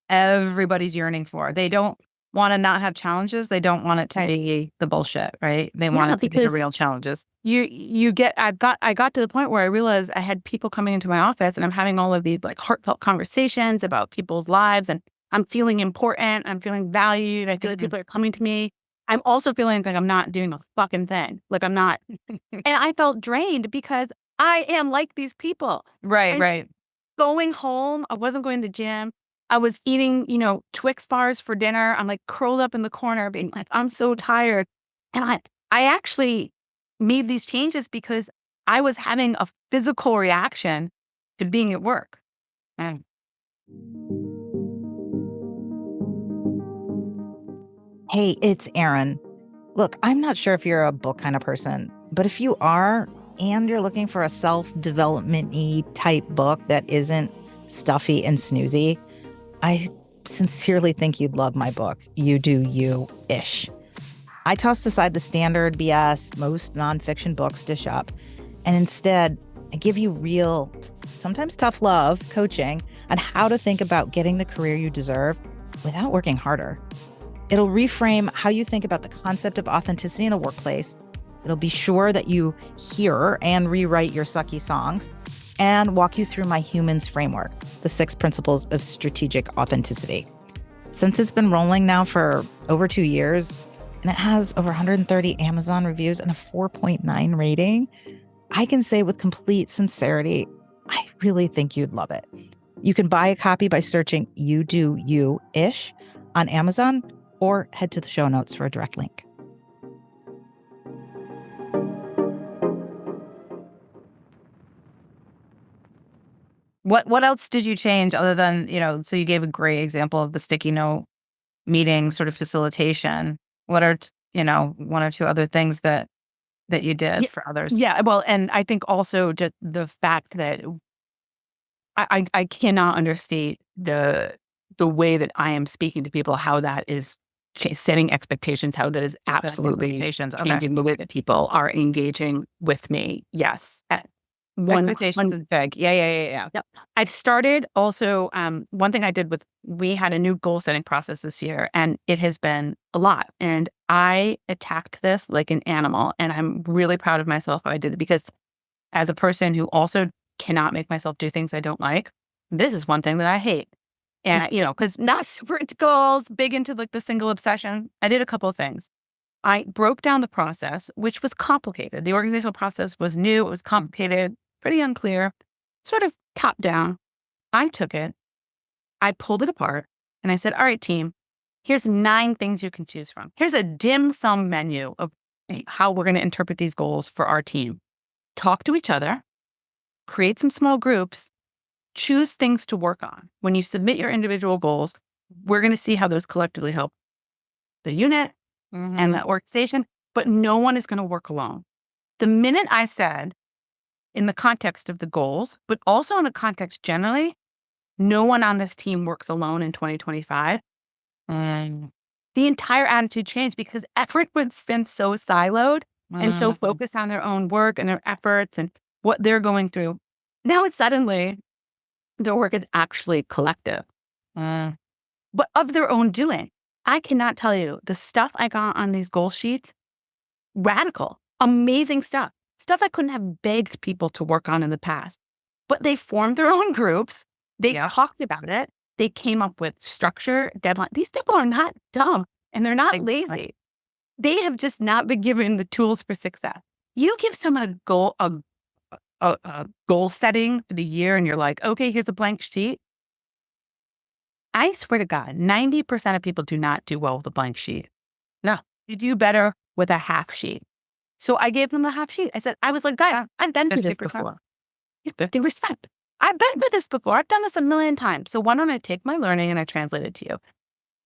everybody's yearning for. They don't want to not have challenges. They don't want it to be the bullshit, right? They want it to be the real challenges. I got to the point where I realized I had people coming into my office, and I'm having all of these like heartfelt conversations about people's lives, and I'm feeling important. I'm feeling valued. I feel like people are coming to me. I'm also feeling like I'm not doing a fucking thing. Like I'm not. And I felt drained because I am like these people. Right. Going home, I wasn't going to the gym. I was eating, Twix bars for dinner. I'm like curled up in the corner being like, I'm so tired. And I actually made these changes because I was having a physical reaction to being at work. And Hey, it's Erin. Look, I'm not sure if you're a book kind of person, but if you are, and you're looking for a self-development-y type book that isn't stuffy and snoozy, I sincerely think you'd love my book, You Do You-ish. I tossed aside the standard BS most nonfiction books dish up, and instead, I give you real, sometimes tough love coaching on how to think about getting the career you deserve without working harder. It'll reframe how you think about the concept of authenticity in the workplace. It'll be sure that you hear and rewrite your sucky songs and walk you through my humans framework, the 6 principles of strategic authenticity. Since it's been rolling now for over 2 years, and it has over 130 Amazon reviews and a 4.9 rating, I can say with complete sincerity, I really think you'd love it. You can buy a copy by searching You Do You-ish on Amazon, or head to the show notes for a direct link. What else did you change other than, so you gave a great example of the sticky note meeting sort of facilitation. What are, 1 or 2 other things that you did for others? Yeah. Well, and I think also just the fact that I cannot understate the way that I am speaking to people, how that is setting expectations, how that is absolutely changing the way that people are engaging with me. Yes. Expectations is big. Yeah. Yep. I've started also, one thing I did we had a new goal setting process this year, and it has been a lot. And I attacked this like an animal, and I'm really proud of myself how I did it, because as a person who also cannot make myself do things I don't like, this is one thing that I hate. And, because not super into goals, big into like the single obsession, I did a couple of things. I broke down the process, which was complicated. The organizational process was new. It was complicated, pretty unclear, sort of top down. I took it, I pulled it apart, and I said, all right, team, here's 9 things you can choose from. Here's a dim sum menu of how we're going to interpret these goals for our team. Talk to each other, create some small groups, choose things to work on. When you submit your individual goals, we're going to see how those collectively help the unit and the organization, but no one is going to work alone. The minute I said, in the context of the goals, but also in the context generally, no one on this team works alone in 2025, the entire attitude changed, because everyone's been so siloed and so focused on their own work and their efforts and what they're going through. Now it's suddenly their work is actually collective, but of their own doing. I cannot tell you the stuff I got on these goal sheets, radical, amazing stuff I couldn't have begged people to work on in the past. But they formed their own groups. They talked about it. They came up with structure, deadline. These people are not dumb, and they're not lazy. They have just not been given the tools for success. You give someone a goal setting for the year, and you're like, okay, here's a blank sheet. I swear to God, 90% of people do not do well with a blank sheet. No, you do better with a half sheet. So I gave them the half sheet. I said, I was like, guys, I've been through this before. 50%. I've been through this before. I've done this a million times. So why don't I take my learning and I translate it to you?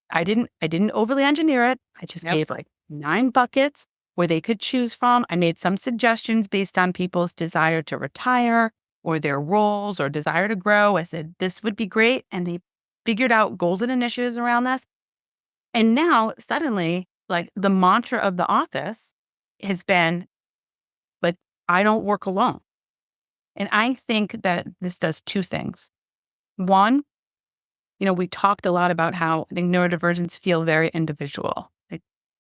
I didn't overly engineer it. I just gave like 9 buckets where they could choose from. I made some suggestions based on people's desire to retire or their roles or desire to grow. I said, this would be great. And they figured out golden initiatives around this. And now suddenly, like the mantra of the office has been, like, I don't work alone. And I think that this does two things. One, we talked a lot about how I think neurodivergents feel very individual,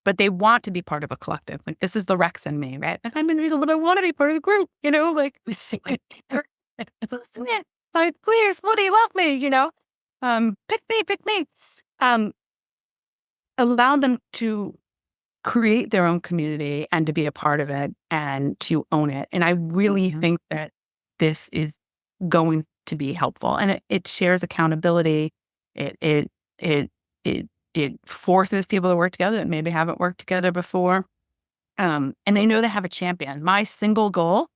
but they want to be part of a collective. Like, this is the Rex in me, right? And I'm individual, but I want to be part of the group, like, like, please, Woody, love me, pick me. Allow them to create their own community and to be a part of it and to own it. And I really think that this is going to be helpful, and it shares accountability. It forces people to work together that maybe haven't worked together before. And they know they have a champion. My single goal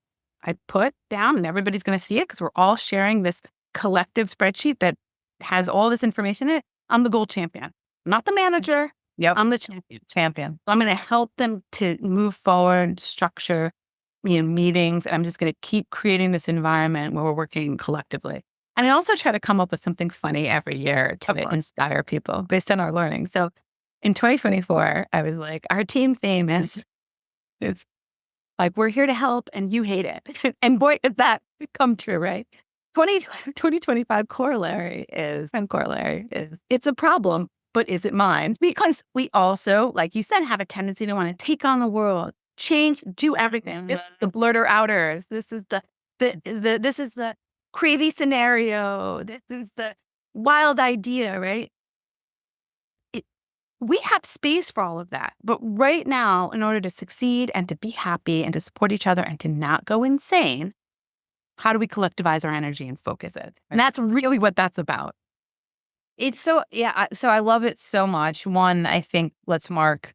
I put down, and everybody's going to see it because we're all sharing this collective spreadsheet that has all this information in it. I'm the goal champion, not the manager. Yep. I'm the champion. So I'm going to help them to move forward, structure, meetings. I'm just going to keep creating this environment where we're working collectively. And I also try to come up with something funny every year to inspire people based on our learning. So in 2024, I was like, our team theme is like, we're here to help and you hate it. And boy, did that come true, right? 2025 corollary is, it's a problem, but is it mine? Because we also, like you said, have a tendency to want to take on the world, change, do everything. This is the blurter outers. This is the crazy scenario. This is the wild idea, right? We have space for all of that. But right now, in order to succeed and to be happy and to support each other and to not go insane, how do we collectivize our energy and focus it? And that's really what that's about. It's so I love it so much. One, I think let's mark,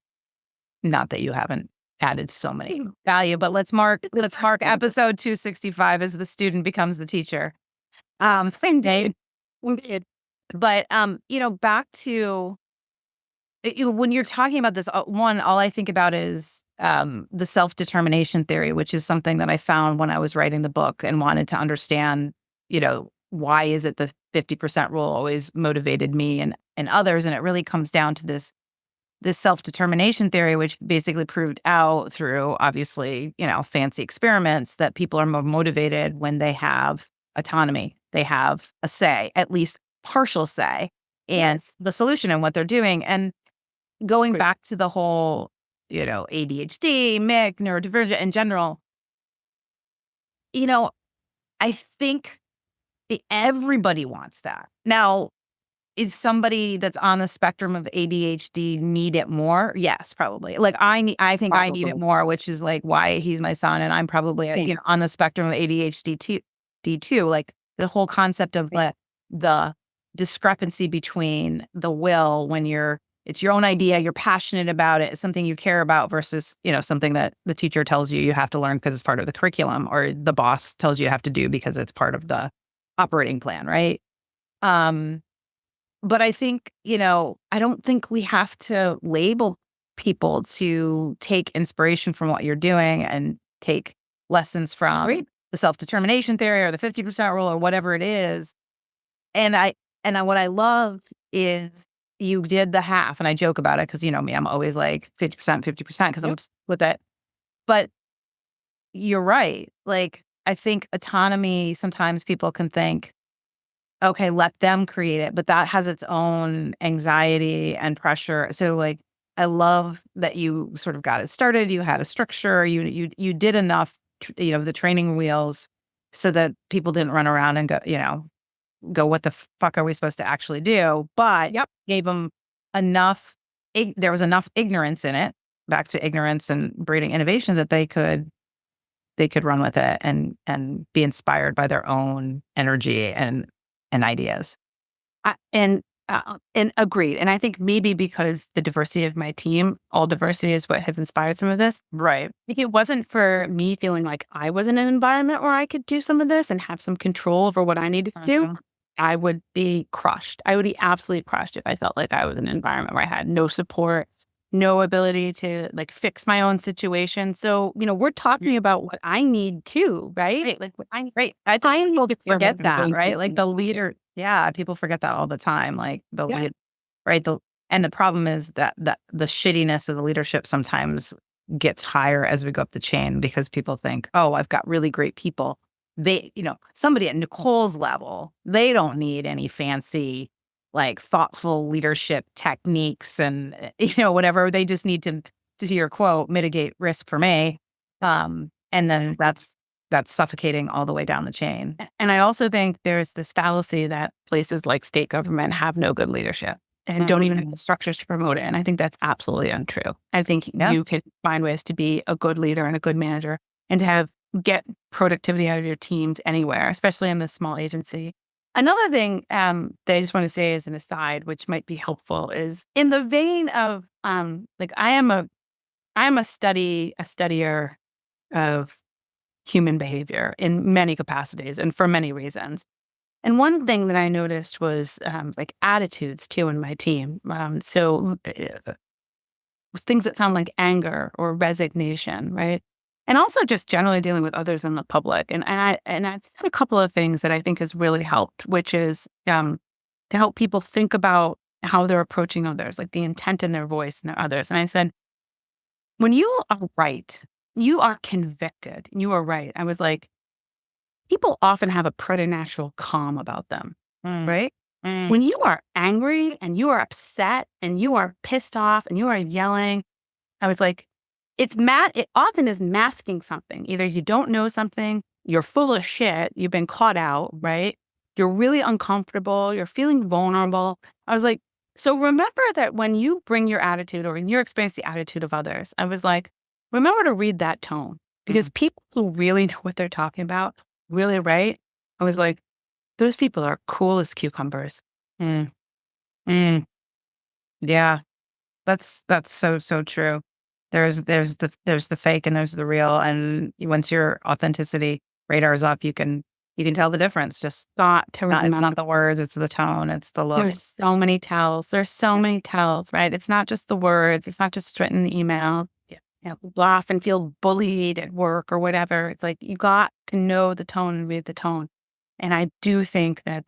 not that you haven't added so many value, but let's mark episode 265 as the student becomes the teacher. Indeed. But back to when you're talking about this, one, all I think about is the self-determination theory, which is something that I found when I was writing the book and wanted to understand, why is it the 50% rule always motivated me and others? And it really comes down to this self-determination theory, which basically proved out through, obviously, fancy experiments that people are more motivated when they have autonomy. They have a say, at least partial say, and the solution in what they're doing. And going back to the whole, ADHD, MIC, neurodivergent in general, I think everybody wants that. Now, is somebody that's on the spectrum of ADHD need it more? Yes, probably. Like I think I need it more, which is like why he's my son, and I'm probably on the spectrum of ADHD too. Like the whole concept of the discrepancy between the will when it's your own idea, you're passionate about it, it's something you care about versus, something that the teacher tells you have to learn because it's part of the curriculum, or the boss tells you have to do because it's part of the operating plan, right? But I think, I don't think we have to label people to take inspiration from what you're doing and take lessons from the self-determination theory or the 50% rule or whatever it is. And what I love is you did the half, and I joke about it because you know me, I'm always like 50% because I'm with it. But you're right. Like, I think autonomy, sometimes people can think, okay, let them create it, but that has its own anxiety and pressure. So like, I love that you sort of got it started. You had a structure. You did enough, the training wheels, so that people didn't run around and go, what the fuck are we supposed to actually do? But gave them enough. There was enough ignorance in it. Back to ignorance and breeding innovation, that they could run with it and be inspired by their own energy and ideas. And agreed. And I think maybe because the diversity of my team, all diversity is what has inspired some of this. Right. If it wasn't for me feeling like I was in an environment where I could do some of this and have some control over what I needed to do, I would be crushed. I would be absolutely crushed if I felt like I was in an environment where I had no support, no ability to like fix my own situation. So, we're talking about what I need too, right? Like what I need. Right. I think people forget that, right? Like the leader. Yeah. People forget that all the time. Like the lead, right? And the problem is that the shittiness of the leadership sometimes gets higher as we go up the chain because people think, oh, I've got really great people. They, somebody at Nicole's level, they don't need any fancy, like thoughtful leadership techniques and, whatever. They just need to your quote, mitigate risk for me. And then that's suffocating all the way down the chain. And I also think there's this fallacy that places like state government have no good leadership and don't even have the structures to promote it. And I think that's absolutely untrue. I think you can find ways to be a good leader and a good manager and to get productivity out of your teams anywhere, especially in this small agency. Another thing that I just want to say as an aside, which might be helpful, is in the vein of like I am a studier of human behavior in many capacities and for many reasons. And one thing that I noticed was like attitudes too in my team. So things that sound like anger or resignation, right? And also just generally dealing with others in the public. And I've said a couple of things that I think has really helped, which is to help people think about how they're approaching others, like the intent in their voice and their others. And I said, when you are right, you are convicted, you are right. I was like, people often have a preternatural calm about them, right? When you are angry and you are upset and you are pissed off and you are yelling, I was like, it often is masking something. Either you don't know something, you're full of shit, you've been caught out, right? You're really uncomfortable, you're feeling vulnerable. I was like, so remember that when you bring your attitude or in your experience, the attitude of others, I was like, remember to read that tone because people who really know what they're talking about, really right. I was like, those people are cool as cucumbers. Yeah, that's so true. There's the fake and there's the real, and once your authenticity radar is up, you can tell the difference. Just it's not the words, it's the tone, it's the look. There's so many tells. There's so many tells, right? It's not just the words. It's not just written in the email. Laugh and feel bullied at work or whatever. It's like you got to know the tone and read the tone. And I do think that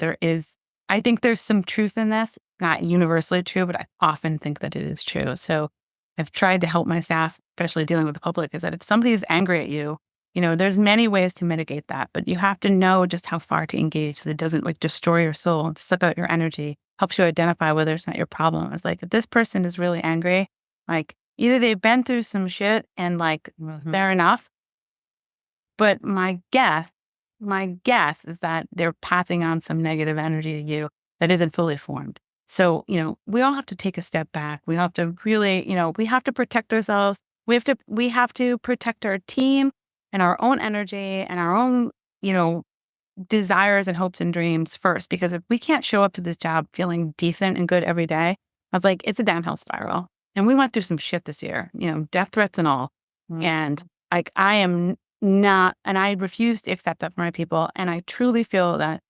I think there's some truth in this. Not universally true, but I often think that it is true. So I've tried to help my staff, especially dealing with the public, is that if somebody is angry at you, there's many ways to mitigate that, but you have to know just how far to engage so that it doesn't like destroy your soul, suck out your energy, helps you identify whether it's not your problem. It's like, if this person is really angry, like either they've been through some shit and like, fair enough. But my guess is that they're passing on some negative energy to you that isn't fully formed. So, we all have to take a step back. We have to really, we have to protect ourselves. We have to protect our team and our own energy and our own, desires and hopes and dreams first. Because if we can't show up to this job feeling decent and good every day, it's a downhill spiral. And we went through some shit this year, death threats and all. And like, I am not, and I refuse to accept that from my people. And I truly feel that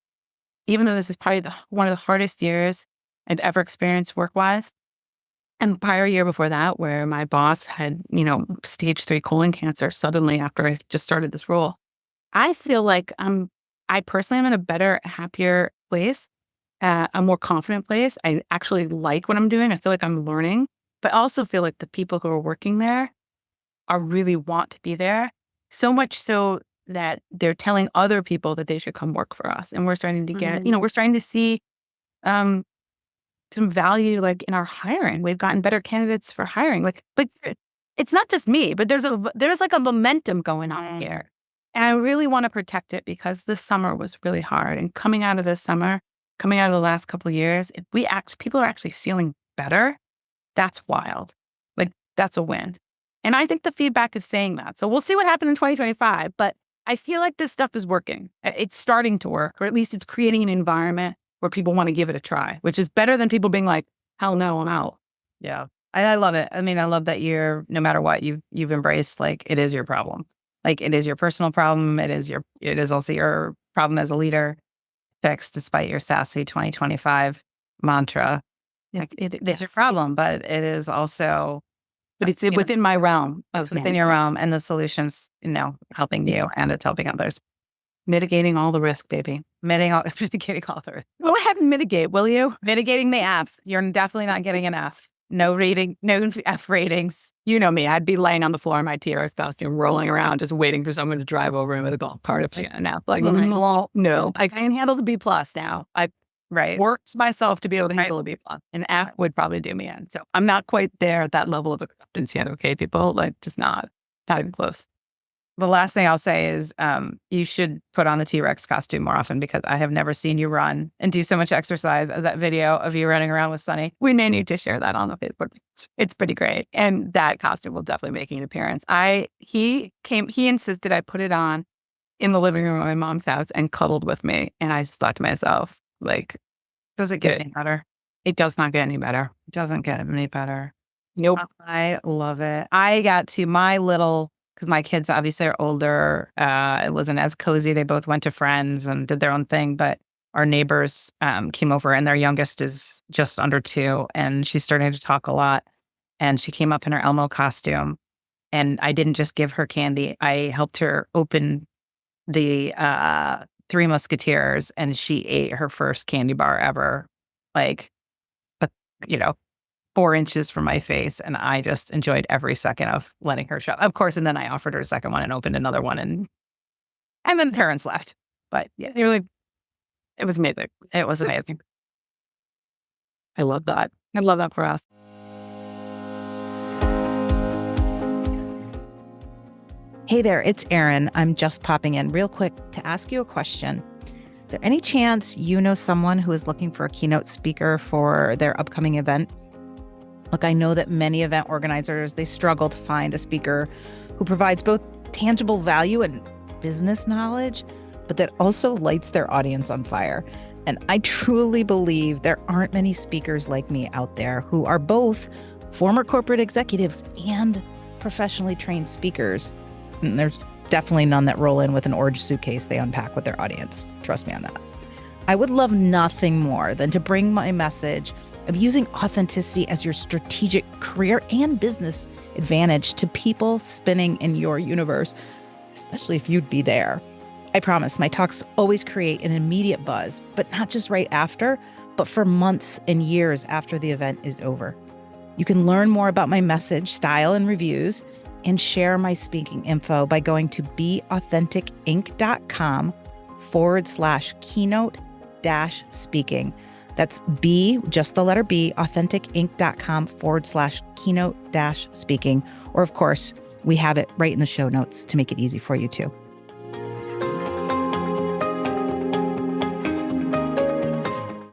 even though this is probably one of the hardest years I've ever experienced work-wise, and the prior year before that, where my boss had, stage 3 colon cancer suddenly after I just started this role, I feel like I personally am in a better, happier place, a more confident place. I actually like what I'm doing. I feel like I'm learning, but I also feel like the people who are working there really want to be there, so much so that they're telling other people that they should come work for us. And we're starting to get, we're starting to see some value like in our hiring. We've gotten better candidates for hiring. Like it's not just me, but there's like a momentum going on here. And I really want to protect it because this summer was really hard. And coming out of this summer, coming out of the last couple of years, if people are actually feeling better, that's wild. Like that's a win. And I think the feedback is saying that. So we'll see what happens in 2025. But I feel like this stuff is working. It's starting to work, or at least it's creating an environment where people want to give it a try, which is better than people being like, hell no, I'm out. Yeah. I love it. I mean, I love that no matter what, you've embraced, like, it is your problem. Like, it is your personal problem. It is also your problem as a leader. Fixed despite your sassy 2025 mantra. Like, it's your problem, but it is also, but it's within my realm. It's within your realm, and the solution's, helping you, and it's helping others. Mitigating all the risk, baby. mitigating all the risks. Go ahead and mitigate, will you? Mitigating the F. You're definitely not getting an F. No rating, no F ratings. You know me. I'd be laying on the floor in my TRX costume, rolling around, just waiting for someone to drive over in with a golf cart if I get an F. Like, no, I can handle the B plus now. I worked myself to be able to handle a B plus. An F would probably do me in. So I'm not quite there at that level of acceptance yet. Okay, people, like, just not even close. The last thing I'll say is you should put on the T-Rex costume more often, because I have never seen you run and do so mumuch exercise. That video of you running around with Sunny. We may need to share that on the Facebook. It's pretty great. And that costume will definitely make an appearance. He insisted I put it on in the living room of my mom's house and cuddled with me. And I just thought to myself, like, does it get any better? It does not get any better. It doesn't get any better. Nope. I love it. I got to my little, because my kids obviously are older. It wasn't as cozy. They both went to friends and did their own thing. But our neighbors came over, and their youngest is just under 2. And she's starting to talk a lot. And she came up in her Elmo costume. And I didn't just give her candy. I helped her open the Three Musketeers. And she ate her first candy bar ever. Like, 4 inches from my face, and I just enjoyed every second of letting her show. Of course, and then I offered her a second one and opened another one, and then parents left. But yeah, it was amazing. It was amazing. I love that. I love that for us. Hey there, it's Erin. I'm just popping in real quick to ask you a question. Is there any chance you know someone who is looking for a keynote speaker for their upcoming event? Look, I know that many event organizers, they struggle to find a speaker who provides both tangible value and business knowledge, but that also lights their audience on fire. And I truly believe there aren't many speakers like me out there who are both former corporate executives and professionally trained speakers. And there's definitely none that roll in with an orange suitcase they unpack with their audience. Trust me on that. I would love nothing more than to bring my message of using authenticity as your strategic career and business advantage to people spinning in your universe, especially if you'd be there. I promise my talks always create an immediate buzz, but not just right after, but for months and years after the event is over. You can learn more about my message, style, and reviews, and share my speaking info by going to beauthenticinc.com/keynote-speaking. That's B, just the letter B, authenticinc.com/keynote-speaking. Or of course, we have it right in the show notes to make it easy for you too.